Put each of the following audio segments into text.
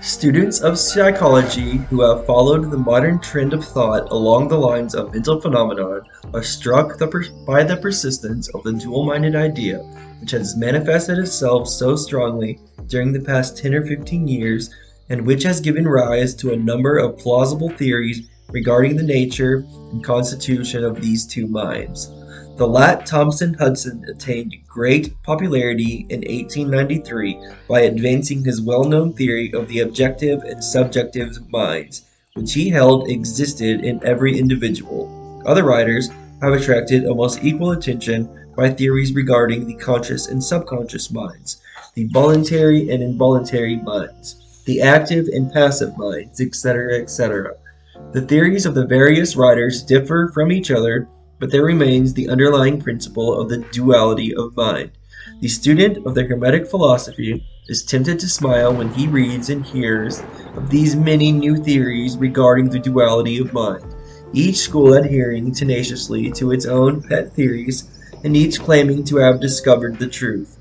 Students of psychology who have followed the modern trend of thought along the lines of mental phenomenon are struck by the persistence of the dual-minded idea, which has manifested itself so strongly during the past 10 or 15 years, and which has given rise to a number of plausible theories regarding the nature and constitution of these two minds. The lat Thomson Hudson attained great popularity in 1893 by advancing his well-known theory of the objective and subjective minds, which he held existed in every individual. Other writers have attracted almost equal attention by theories regarding the conscious and subconscious minds, the voluntary and involuntary minds, the active and passive minds, etc., etc. The theories of the various writers differ from each other, but there remains the underlying principle of the duality of mind. The student of the Hermetic philosophy is tempted to smile when he reads and hears of these many new theories regarding the duality of mind, each school adhering tenaciously to its own pet theories and each claiming to have discovered the truth.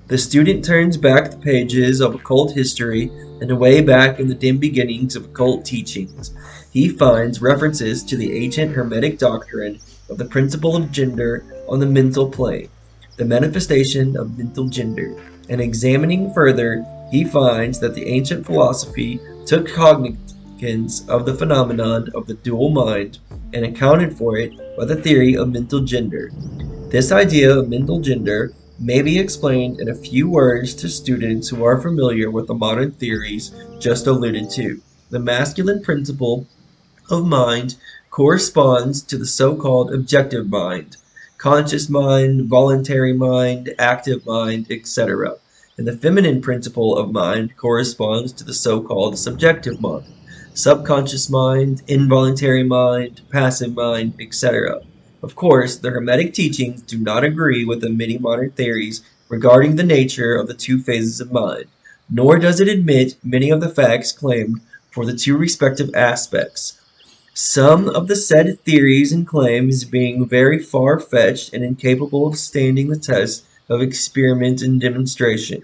The student turns back the pages of occult history and away back in the dim beginnings of occult teachings. He finds references to the ancient Hermetic doctrine of the principle of gender on the mental plane, the manifestation of mental gender, and examining further, he finds that the ancient philosophy took cognizance of the phenomenon of the dual mind and accounted for it by the theory of mental gender. This idea of mental gender may be explained in a few words to students who are familiar with the modern theories just alluded to. The masculine principle of mind corresponds to the so-called objective mind, conscious mind, voluntary mind, active mind, etc. And the feminine principle of mind corresponds to the so-called subjective mind, subconscious mind, involuntary mind, passive mind, etc. Of course, the Hermetic teachings do not agree with the many modern theories regarding the nature of the two phases of mind, nor does it admit many of the facts claimed for the two respective aspects. Some of the said theories and claims being very far-fetched and incapable of standing the test of experiment and demonstration.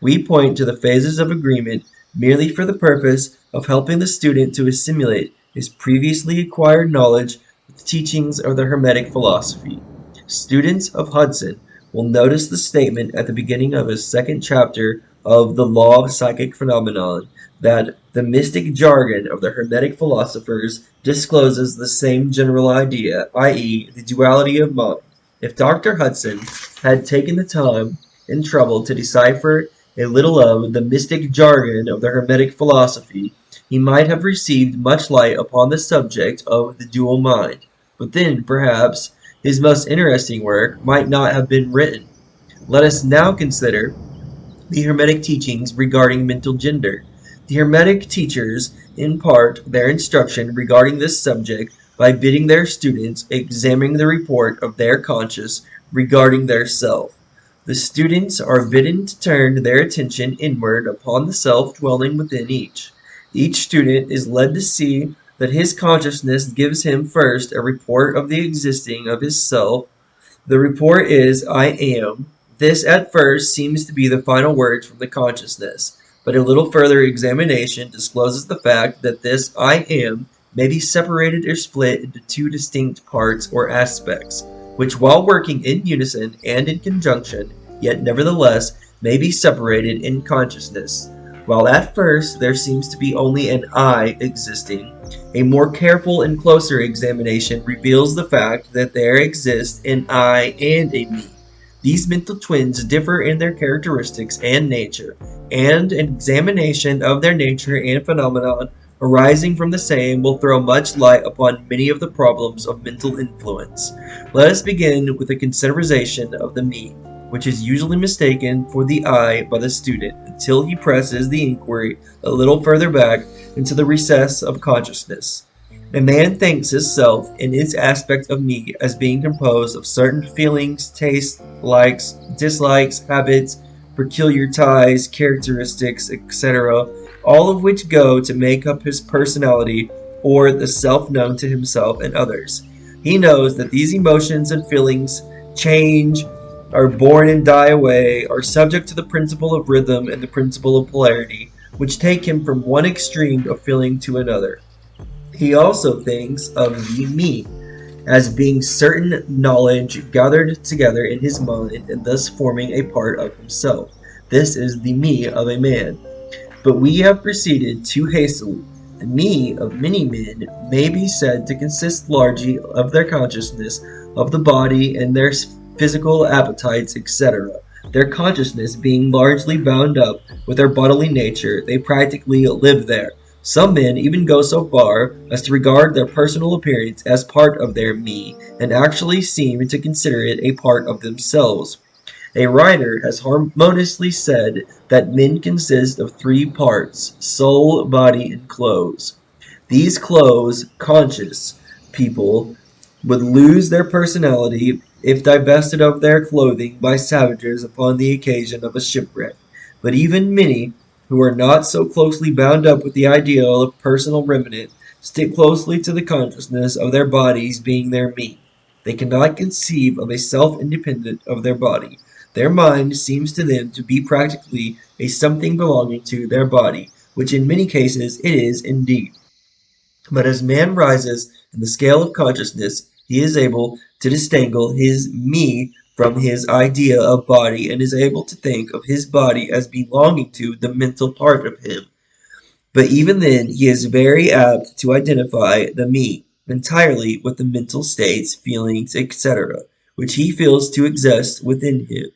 We point to the phases of agreement merely for the purpose of helping the student to assimilate his previously acquired knowledge with the teachings of the Hermetic philosophy. Students of Hudson will notice the statement at the beginning of his second chapter of The Law of Psychic Phenomenon that the mystic jargon of the Hermetic philosophers discloses the same general idea, i.e., the duality of mind. If Dr. Hudson had taken the time and trouble to decipher a little of the mystic jargon of the Hermetic philosophy, he might have received much light upon the subject of the dual mind. But then, perhaps, his most interesting work might not have been written. Let us now consider the Hermetic teachings regarding mental gender. The Hermetic teachers impart their instruction regarding this subject by bidding their students examine the report of their conscience regarding their self. The students are bidden to turn their attention inward upon the self dwelling within each. Each student is led to see that his consciousness gives him first a report of the existing of his self. The report is, I am. This at first seems to be the final words from the consciousness, but a little further examination discloses the fact that this I am may be separated or split into two distinct parts or aspects, which while working in unison and in conjunction, yet nevertheless may be separated in consciousness. While at first there seems to be only an I existing, a more careful and closer examination reveals the fact that there exists an I and a me. These mental twins differ in their characteristics and nature, and an examination of their nature and phenomenon arising from the same will throw much light upon many of the problems of mental influence. Let us begin with a consideration of the me, which is usually mistaken for the I by the student until he presses the inquiry a little further back into the recess of consciousness. A man thinks his self in its aspect of me as being composed of certain feelings, tastes, likes, dislikes, habits, peculiar ties, characteristics, etc., all of which go to make up his personality or the self known to himself and others. He knows that these emotions and feelings change, are born and die away, are subject to the principle of rhythm and the principle of polarity, which take him from one extreme of feeling to another. He also thinks of the me as being certain knowledge gathered together in his mind and thus forming a part of himself. This is the me of a man. But we have proceeded too hastily. The me of many men may be said to consist largely of their consciousness of the body and their physical appetites, etc. Their consciousness being largely bound up with their bodily nature, they practically live there. Some men even go so far as to regard their personal appearance as part of their me, and actually seem to consider it a part of themselves. A writer has harmoniously said that men consist of three parts: soul, body, and clothes. These clothes, conscious people would lose their personality if divested of their clothing by savages upon the occasion of a shipwreck. But even many who are not so closely bound up with the ideal of personal remnant stick closely to the consciousness of their bodies being their me. They cannot conceive of a self independent of their body. Their mind seems to them to be practically a something belonging to their body, which in many cases it is indeed. But as man rises in the scale of consciousness, he is able to disentangle his me from his idea of body and is able to think of his body as belonging to the mental part of him. But even then, he is very apt to identify the me entirely with the mental states, feelings, etc., which he feels to exist within him.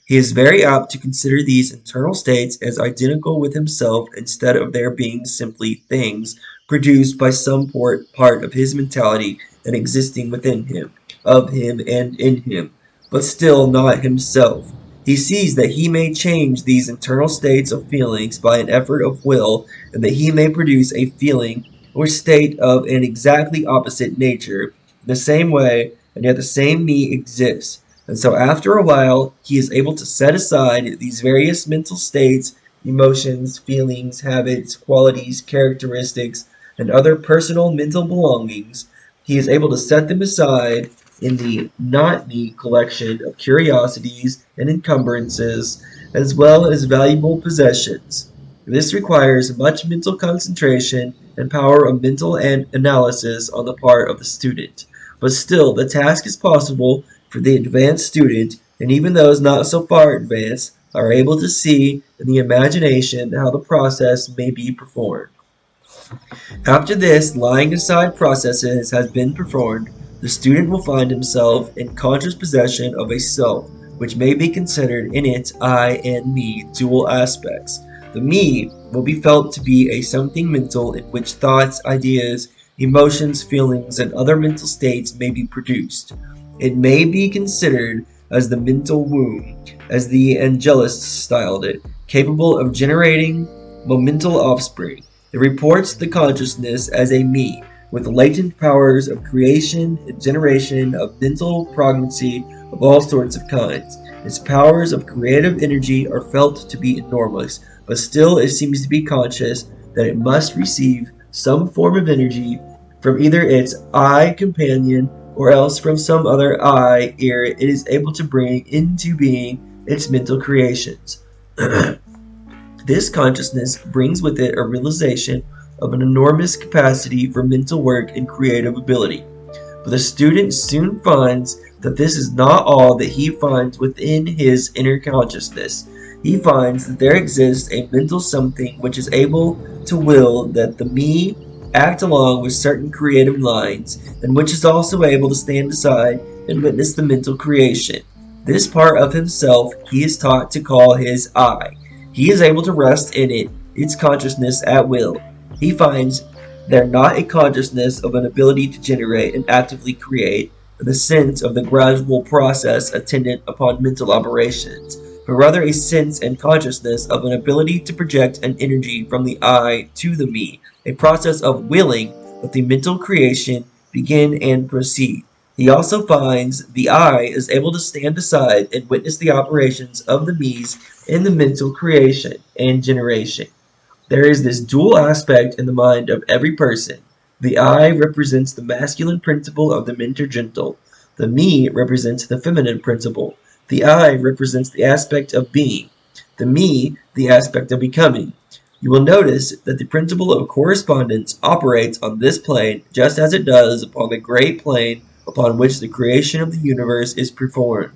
He is very apt to consider these internal states as identical with himself instead of their being simply things produced by some part of his mentality and existing within him, of him, and in him, but still not himself. He sees that he may change these internal states of feelings by an effort of will, and that he may produce a feeling or state of an exactly opposite nature, in the same way, and yet the same me exists. And so after a while, he is able to set aside these various mental states, emotions, feelings, habits, qualities, characteristics, and other personal mental belongings. He is able to set them aside in the not me collection of curiosities and encumbrances, as well as valuable possessions. This requires much mental concentration and power of mental analysis on the part of the student. But still, the task is possible for the advanced student, and even those not so far advanced are able to see in the imagination how the process may be performed. After this lying aside processes has been performed, the student will find himself in conscious possession of a self, which may be considered in its I and me dual aspects. The me will be felt to be a something mental in which thoughts, ideas, emotions, feelings, and other mental states may be produced. It may be considered as the mental womb, as the Angelists styled it, capable of generating momental offspring. It reports the consciousness as a me, with latent powers of creation and generation of mental prognosy of all sorts of kinds. Its powers of creative energy are felt to be enormous, but still it seems to be conscious that it must receive some form of energy from either its I companion or else from some other I ere it is able to bring into being its mental creations. This consciousness brings with it a realization of an enormous capacity for mental work and creative ability. But the student soon finds that this is not all that he finds within his inner consciousness. He finds that there exists a mental something which is able to will that the me act along with certain creative lines, and which is also able to stand aside and witness the mental creation. This part of himself he is taught to call his I. He is able to rest in it, its consciousness at will. He finds there not a consciousness of an ability to generate and actively create, in the sense of the gradual process attendant upon mental operations, but rather a sense and consciousness of an ability to project an energy from the I to the me, a process of willing that the mental creation begin and proceed. He also finds the I is able to stand aside and witness the operations of the me's in the mental creation and generation. There is this dual aspect in the mind of every person. The I represents the masculine principle of the mentor gentle. The me represents the feminine principle. The I represents the aspect of being. The me, the aspect of becoming. You will notice that the principle of correspondence operates on this plane just as it does upon the great plane upon which the creation of the universe is performed.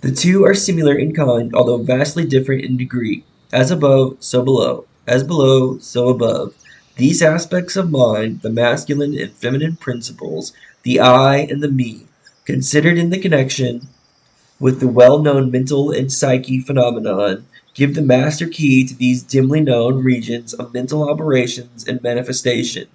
The two are similar in kind, although vastly different in degree. As above, so below. As below, so above. These aspects of mind, the masculine and feminine principles, the I and the me, considered in the connection with the well-known mental and psyche phenomenon, give the master key to these dimly known regions of mental operations and manifestation.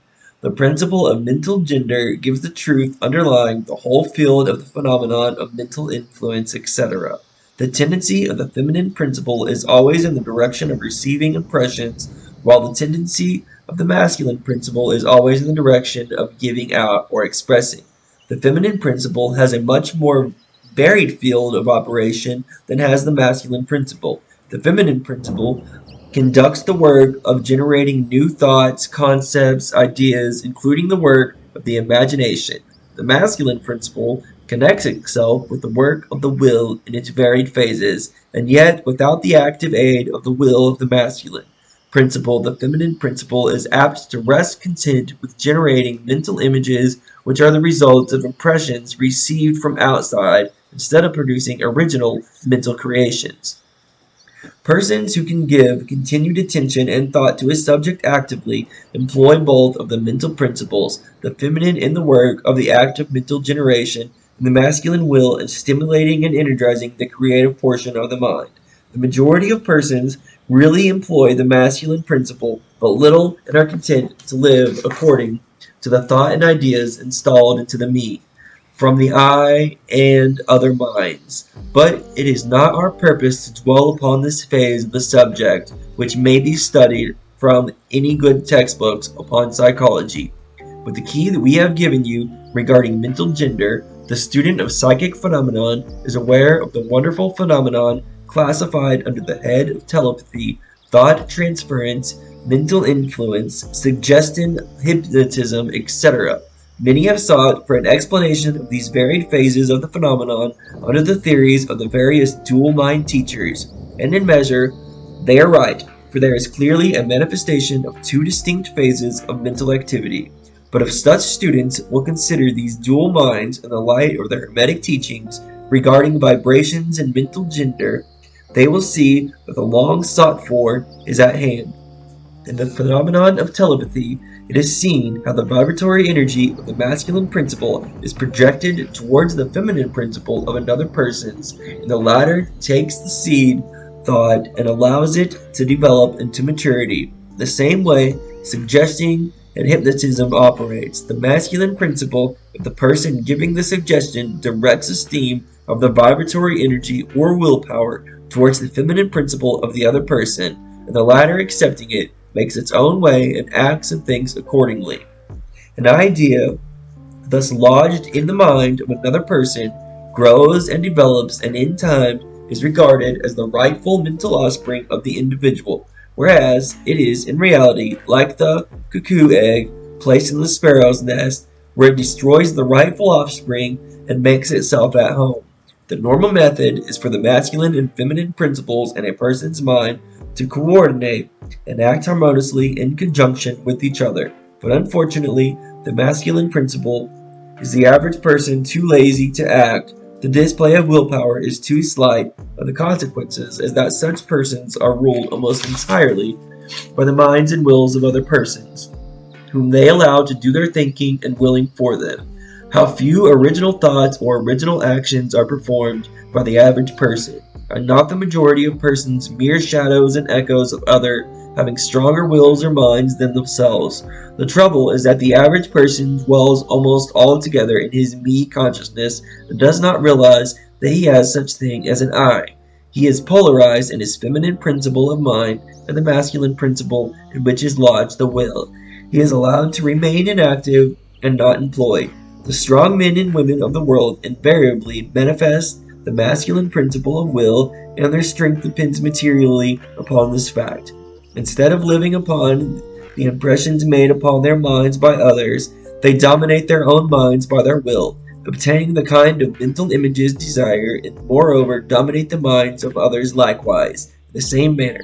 The principle of mental gender gives the truth underlying the whole field of the phenomenon of mental influence, etc. The tendency of the feminine principle is always in the direction of receiving impressions, while the tendency of the masculine principle is always in the direction of giving out or expressing. The feminine principle has a much more varied field of operation than has the masculine principle. The feminine principle conducts the work of generating new thoughts, concepts, ideas, including the work of the imagination. The masculine principle connects itself with the work of the will in its varied phases, and yet without the active aid of the will of the masculine principle, the feminine principle is apt to rest content with generating mental images which are the results of impressions received from outside instead of producing original mental creations. Persons who can give continued attention and thought to a subject actively employ both of the mental principles, the feminine in the work of the active mental generation, and the masculine will in stimulating and energizing the creative portion of the mind. The majority of persons really employ the masculine principle, but little and are content to live according to the thought and ideas installed into the me from the I and other minds. But it is not our purpose to dwell upon this phase of the subject, which may be studied from any good textbooks upon psychology. With the key that we have given you regarding mental gender, the student of psychic phenomenon is aware of the wonderful phenomenon classified under the head of telepathy, thought transference, mental influence, suggestion, hypnotism, etc. Many have sought for an explanation of these varied phases of the phenomenon under the theories of the various dual mind teachers, and in measure they are right, for there is clearly a manifestation of two distinct phases of mental activity. But if such students will consider these dual minds in the light of the Hermetic teachings regarding vibrations and mental gender, they will see that the long sought for is at hand. In the phenomenon of telepathy, it is seen how the vibratory energy of the masculine principle is projected towards the feminine principle of another person's, and the latter takes the seed thought and allows it to develop into maturity. The same way, suggestion and hypnotism operates. The masculine principle of the person giving the suggestion directs the stream of the vibratory energy or willpower towards the feminine principle of the other person, and the latter accepting it makes its own way and acts and thinks accordingly. An idea thus lodged in the mind of another person grows and develops and in time is regarded as the rightful mental offspring of the individual, whereas it is in reality like the cuckoo egg placed in the sparrow's nest, where it destroys the rightful offspring and makes itself at home. The normal method is for the masculine and feminine principles in a person's mind to coordinate and act harmoniously in conjunction with each other. But unfortunately, the masculine principle is the average person too lazy to act. The display of willpower is too slight, and the consequences is that such persons are ruled almost entirely by the minds and wills of other persons, whom they allow to do their thinking and willing for them. How few original thoughts or original actions are performed by the average person. Are not the majority of persons mere shadows and echoes of other, having stronger wills or minds than themselves? The trouble is that the average person dwells almost altogether in his me consciousness and does not realize that he has such thing as an I. He is polarized in his feminine principle of mind and the masculine principle in which is lodged the will. He is allowed to remain inactive and not employed. The strong men and women of the world invariably manifest the masculine principle of will, and their strength depends materially upon this fact. Instead of living upon the impressions made upon their minds by others, they dominate their own minds by their will, obtaining the kind of mental images desired, and moreover dominate the minds of others likewise, in the same manner.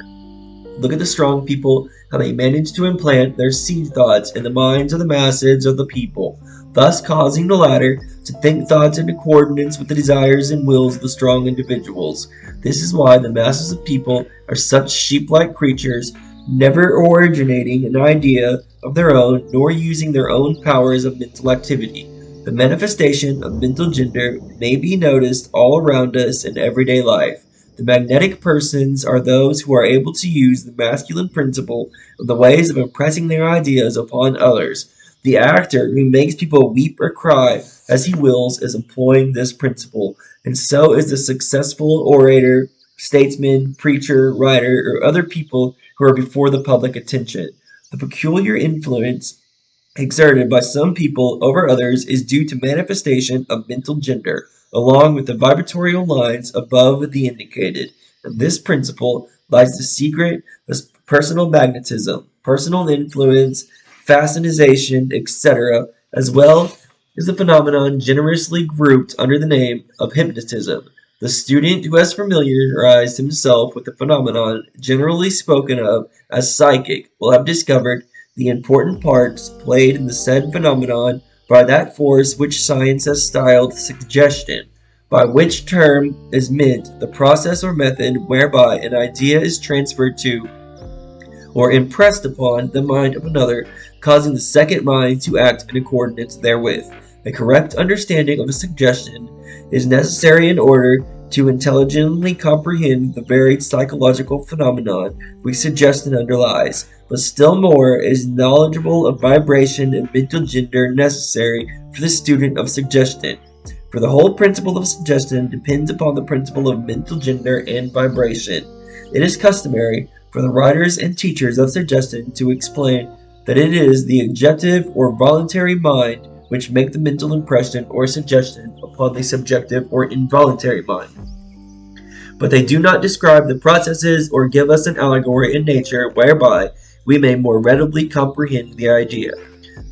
Look at the strong people, how they manage to implant their seed thoughts in the minds of the masses of the people, thus causing the latter to think thoughts in accordance with the desires and wills of the strong individuals. This is why the masses of people are such sheep-like creatures, never originating an idea of their own, nor using their own powers of mental activity. The manifestation of mental gender may be noticed all around us in everyday life. The magnetic persons are those who are able to use the masculine principle of the ways of impressing their ideas upon others. The actor who makes people weep or cry as he wills is employing this principle, and so is the successful orator, statesman, preacher, writer, or other people who are before the public attention. The peculiar influence exerted by some people over others is due to manifestation of mental gender, along with the vibratorial lines above the indicated. In this principle lies the secret of personal magnetism, personal influence, fascination, etc., as well as the phenomenon generously grouped under the name of hypnotism. The student who has familiarized himself with the phenomenon generally spoken of as psychic will have discovered the important parts played in the said phenomenon by that force which science has styled suggestion, by which term is meant the process or method whereby an idea is transferred to or impressed upon the mind of another, causing the second mind to act in accordance therewith. A correct understanding of a suggestion is necessary in order to intelligently comprehend the varied psychological phenomenon which suggestion underlies, but still more is knowledgeable of vibration and mental gender necessary for the student of suggestion. For the whole principle of suggestion depends upon the principle of mental gender and vibration. It is customary for the writers and teachers of suggestion to explain that it is the objective or voluntary mind which make the mental impression or suggestion upon the subjective or involuntary mind. But they do not describe the processes or give us an allegory in nature whereby we may more readily comprehend the idea.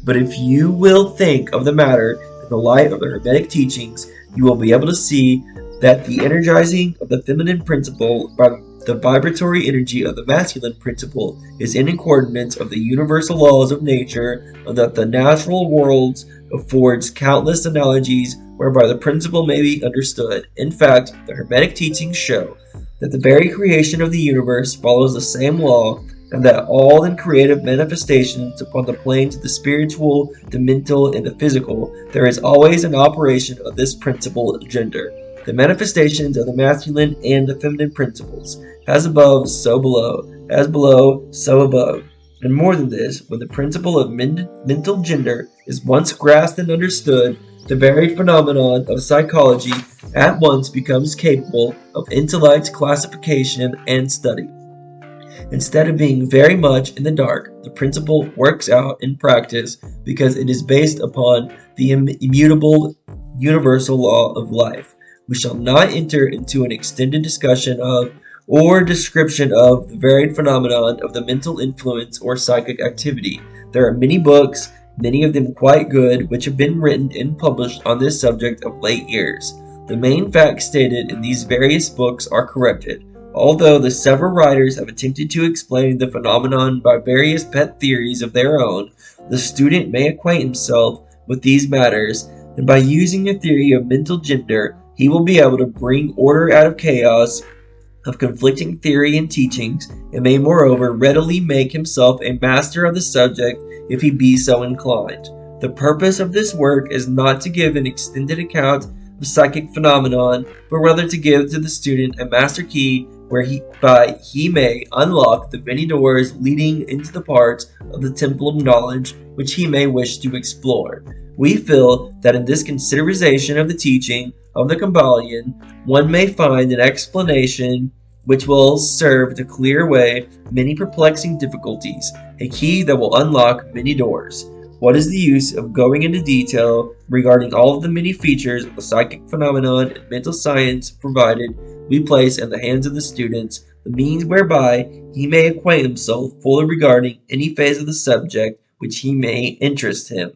But if you will think of the matter in the light of the Hermetic teachings, you will be able to see that the energizing of the feminine principle by the vibratory energy of the masculine principle is in accordance of the universal laws of nature, and that the natural world affords countless analogies whereby the principle may be understood. In fact, the Hermetic teachings show that the very creation of the universe follows the same law, and that all in creative manifestations upon the planes of the spiritual, the mental, and the physical, there is always an operation of this principle gender. The manifestations of the masculine and the feminine principles, as above, so below, as below, so above. And more than this, when the principle of mental gender is once grasped and understood, the varied phenomenon of psychology at once becomes capable of intellect classification and study. Instead of being very much in the dark, the principle works out in practice because it is based upon the immutable universal law of life. We shall not enter into an extended discussion of or description of the varied phenomenon of the mental influence or psychic activity. There are many books, many of them quite good, which have been written and published on this subject of late years. The main facts stated in these various books are corrected, although the several writers have attempted to explain the phenomenon by various pet theories of their own. The student may acquaint himself with these matters, and by using a theory of mental gender, he will be able to bring order out of chaos of conflicting theory and teachings, and may moreover readily make himself a master of the subject if he be so inclined. The purpose of this work is not to give an extended account of psychic phenomenon, but rather to give to the student a master key whereby he may unlock the many doors leading into the parts of the temple of knowledge which he may wish to explore. We feel that in this consideration of the teaching of the Kybalion, one may find an explanation which will serve to clear away many perplexing difficulties, a key that will unlock many doors. What is the use of going into detail regarding all of the many features of the psychic phenomenon and mental science, provided we place in the hands of the students the means whereby he may acquaint himself fully regarding any phase of the subject which he may interest him.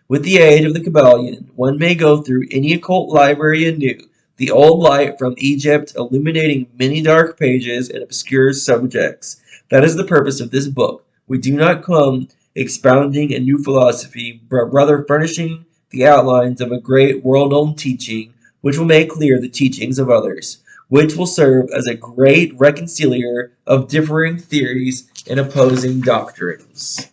With the aid of the Kybalion, one may go through any occult library anew, the old light from Egypt illuminating many dark pages and obscure subjects. That is the purpose of this book. We do not come expounding a new philosophy, but rather furnishing the outlines of a great world-old teaching, which will make clear the teachings of others, which will serve as a great reconciliator of differing theories and opposing doctrines.